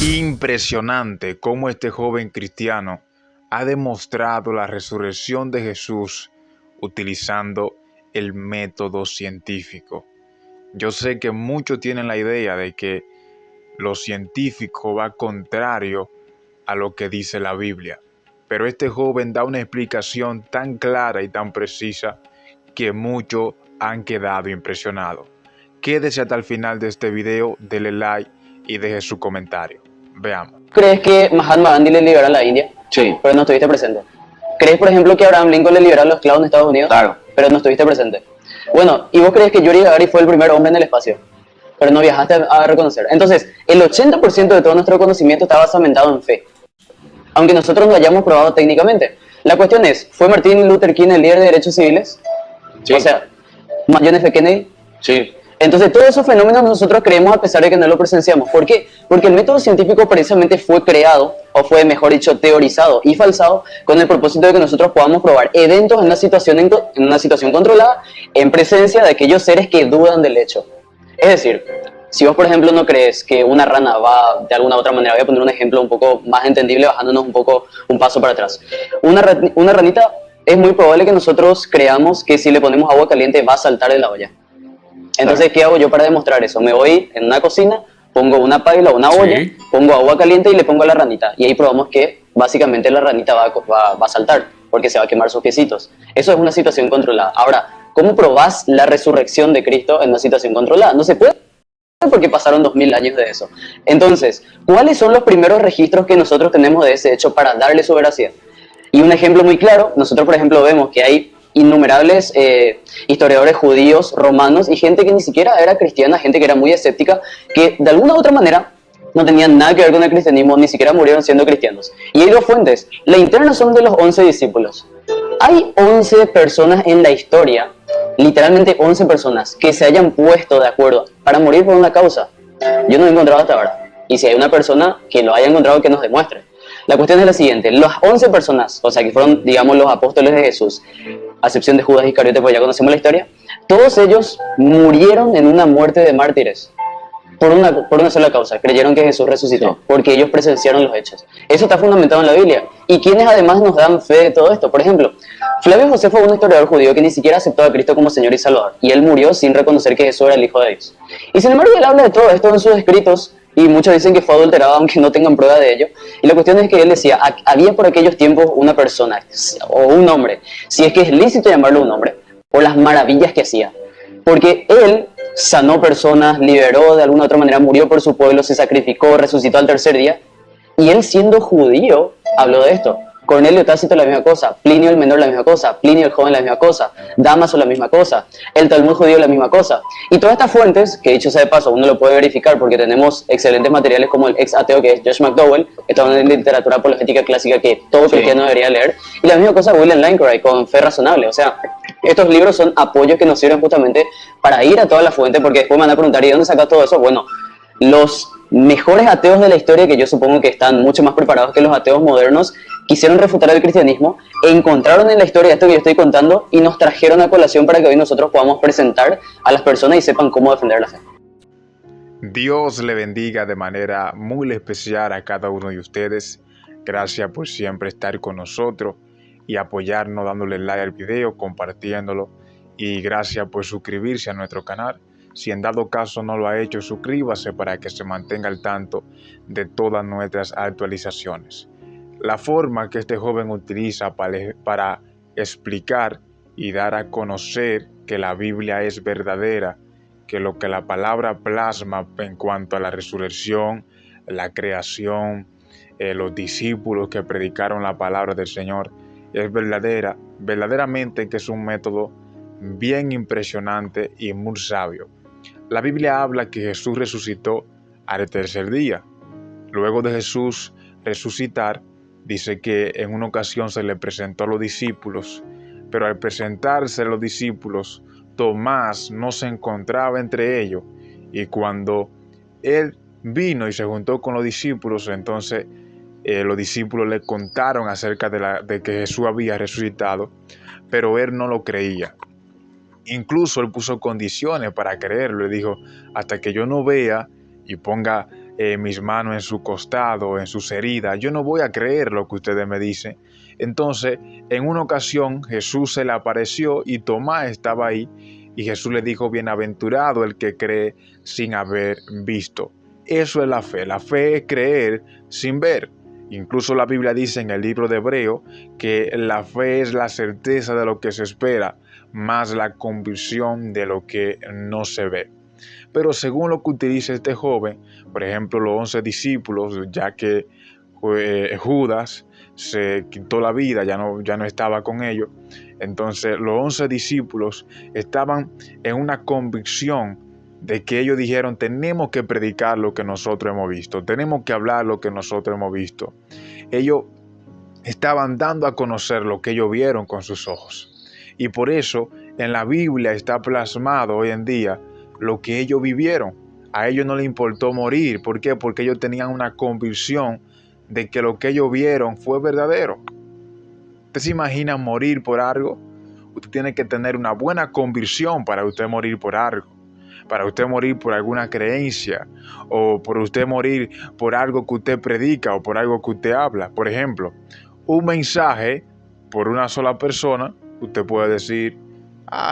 Impresionante cómo este joven cristiano ha demostrado la resurrección de Jesús utilizando el método científico. Yo sé que muchos tienen la idea de que lo científico va contrario a lo que dice la Biblia, pero este joven da una explicación tan clara y tan precisa que muchos han quedado impresionados. Quédese hasta el final de este video, dele like y deje su comentario. Veamos. ¿Crees que Mahatma Gandhi le liberó a la India? Sí, Pero no estuviste presente. ¿Crees, por ejemplo, que Abraham Lincoln le liberó a los esclavos en Estados Unidos? claro. Pero no estuviste presente. Bueno, ¿y vos crees que Yuri Gagarin fue el primer hombre en el espacio? Pero no viajaste a reconocer. Entonces, el 80% de todo nuestro conocimiento está basamentado en fe, aunque nosotros no lo hayamos probado técnicamente. La cuestión es, ¿fue Martin Luther King el líder de derechos civiles? Sí. O sea, John F. Kennedy. Sí, Entonces, todos esos fenómenos nosotros creemos a pesar de que no lo presenciamos. ¿Por qué? Porque el método científico precisamente fue creado, o fue, mejor dicho, teorizado y falsado con el propósito de que nosotros podamos probar eventos en una situación controlada en presencia de aquellos seres que dudan del hecho. Es decir, si vos, por ejemplo, no crees que una rana va de alguna u otra manera, voy a poner un ejemplo un poco más entendible, bajándonos un paso para atrás. Una ranita, es muy probable que nosotros creamos que si le ponemos agua caliente va a saltar de la olla. Entonces, ¿qué hago yo para demostrar eso? Me voy en una cocina, pongo una paila o una olla, pongo agua caliente y le pongo a la ranita. Y ahí probamos que básicamente la ranita va a saltar, porque se va a quemar sus piecitos. Eso es una situación controlada. Ahora, ¿cómo probás la resurrección de Cristo en una situación controlada? No se puede, porque pasaron 2000 años de eso. Entonces, ¿cuáles son los primeros registros que nosotros tenemos de ese hecho para darle su veracidad? Y un ejemplo muy claro, nosotros por ejemplo vemos que hay innumerables historiadores judíos, romanos y gente que ni siquiera era cristiana, gente que era muy escéptica, que de alguna u otra manera no tenían nada que ver con el cristianismo, ni siquiera murieron siendo cristianos. Y hay dos fuentes. La interna son de los 11 discípulos. Hay 11 personas en la historia, literalmente 11 personas, que se hayan puesto de acuerdo para morir por una causa. Yo no he encontrado hasta ahora. Y si hay una persona que lo haya encontrado, que nos demuestre. La cuestión es la siguiente, las 11 personas, o sea que fueron, digamos, los apóstoles de Jesús, a excepción de Judas Iscariote, pues ya conocemos la historia, todos ellos murieron en una muerte de mártires, por una sola causa, creyeron que Jesús resucitó, porque ellos presenciaron los hechos. Eso está fundamentado en la Biblia. ¿Y quiénes además nos dan fe de todo esto? Por ejemplo, Flavio Josefo fue un historiador judío que ni siquiera aceptó a Cristo como Señor y Salvador, y él murió sin reconocer que Jesús era el Hijo de Dios. Y sin embargo, él habla de todo esto en sus escritos, y muchos dicen que fue adulterado aunque no tengan prueba de ello. Y la cuestión es que él decía, había por aquellos tiempos una persona o un hombre, si es que es lícito llamarlo un hombre, por las maravillas que hacía. Porque él sanó personas, liberó de alguna u otra manera, murió por su pueblo, se sacrificó, resucitó al tercer día. Y él siendo judío habló de esto. Cornelio Tácito la misma cosa, Plinio el menor la misma cosa, Plinio el joven la misma cosa, Dámaso la misma cosa, el Talmud judío la misma cosa. Y todas estas fuentes, que dicho sea de paso, uno lo puede verificar porque tenemos excelentes materiales como el ex ateo que es Josh McDowell, está en la literatura apologética clásica que todo cristiano debería leer, y la misma cosa William Lane Craig con Fe Razonable. O sea, estos libros son apoyos que nos sirven justamente para ir a toda la fuente, porque después me van a preguntar, ¿y dónde sacas todo eso? Bueno, los mejores ateos de la historia, que yo supongo que están mucho más preparados que los ateos modernos, quisieron refutar el cristianismo, encontraron en la historia esto que yo estoy contando y nos trajeron a colación para que hoy nosotros podamos presentar a las personas y sepan cómo defender la fe. Dios le bendiga de manera muy especial a cada uno de ustedes. Gracias por siempre estar con nosotros y apoyarnos dándole like al video, compartiéndolo, y gracias por suscribirse a nuestro canal. Si en dado caso no lo ha hecho, suscríbase para que se mantenga al tanto de todas nuestras actualizaciones. La forma que este joven utiliza para explicar y dar a conocer que la Biblia es verdadera, que lo que la palabra plasma en cuanto a la resurrección, la creación, los discípulos que predicaron la palabra del Señor, es verdaderamente que es un método bien impresionante y muy sabio. La Biblia habla que Jesús resucitó al tercer día. Luego de Jesús resucitar, dice que en una ocasión se le presentó a los discípulos, pero al presentarse a los discípulos, Tomás no se encontraba entre ellos, y cuando él vino y se juntó con los discípulos, entonces los discípulos le contaron acerca de que Jesús había resucitado, pero él no lo creía. Incluso él puso condiciones para creerlo. Le dijo, hasta que yo no vea y ponga mis manos en su costado, en sus heridas. Yo no voy a creer lo que ustedes me dicen. Entonces, en una ocasión Jesús se le apareció y Tomás estaba ahí y Jesús le dijo, bienaventurado el que cree sin haber visto. Eso es la fe. La fe es creer sin ver. Incluso la Biblia dice en el libro de Hebreo que la fe es la certeza de lo que se espera, más la convicción de lo que no se ve. Pero según lo que utiliza este joven, por ejemplo, los 11 discípulos, ya que Judas se quitó la vida, ya no estaba con ellos, entonces los 11 discípulos estaban en una convicción de que ellos dijeron, tenemos que predicar lo que nosotros hemos visto, tenemos que hablar lo que nosotros hemos visto. Ellos estaban dando a conocer lo que ellos vieron con sus ojos. Y por eso en la Biblia está plasmado hoy en día lo que ellos vivieron. A ellos no les importó morir. ¿Por qué? Porque ellos tenían una convicción de que lo que ellos vieron fue verdadero. ¿Usted se imagina morir por algo? Usted tiene que tener una buena convicción para usted morir por algo. Para usted morir por alguna creencia, o por usted morir por algo que usted predica o por algo que usted habla. Por ejemplo, un mensaje por una sola persona, usted puede decir,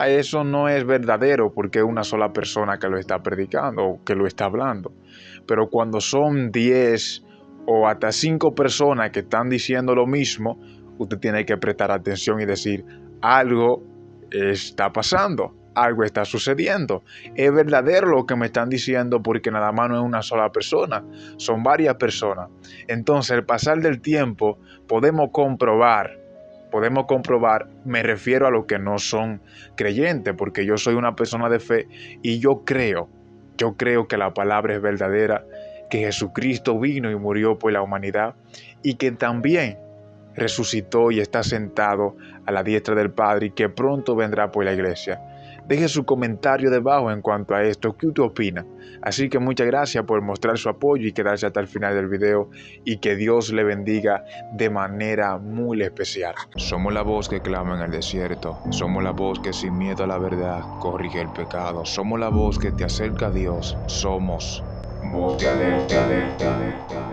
eso no es verdadero porque es una sola persona que lo está predicando o que lo está hablando. Pero cuando son 10 o hasta 5 personas que están diciendo lo mismo, usted tiene que prestar atención y decir, algo está pasando. Algo está sucediendo. Es verdadero lo que me están diciendo porque nada más no es una sola persona, son varias personas. Entonces, al pasar del tiempo, podemos comprobar, me refiero a los que no son creyentes, porque yo soy una persona de fe y yo creo que la palabra es verdadera, que Jesucristo vino y murió por la humanidad y que también resucitó y está sentado a la diestra del Padre y que pronto vendrá por la iglesia. Deje su comentario debajo en cuanto a esto, ¿qué usted opina? Así que muchas gracias por mostrar su apoyo y quedarse hasta el final del video y que Dios le bendiga de manera muy especial. Somos la voz que clama en el desierto, somos la voz que sin miedo a la verdad corrige el pecado, somos la voz que te acerca a Dios, somos voz de alerta.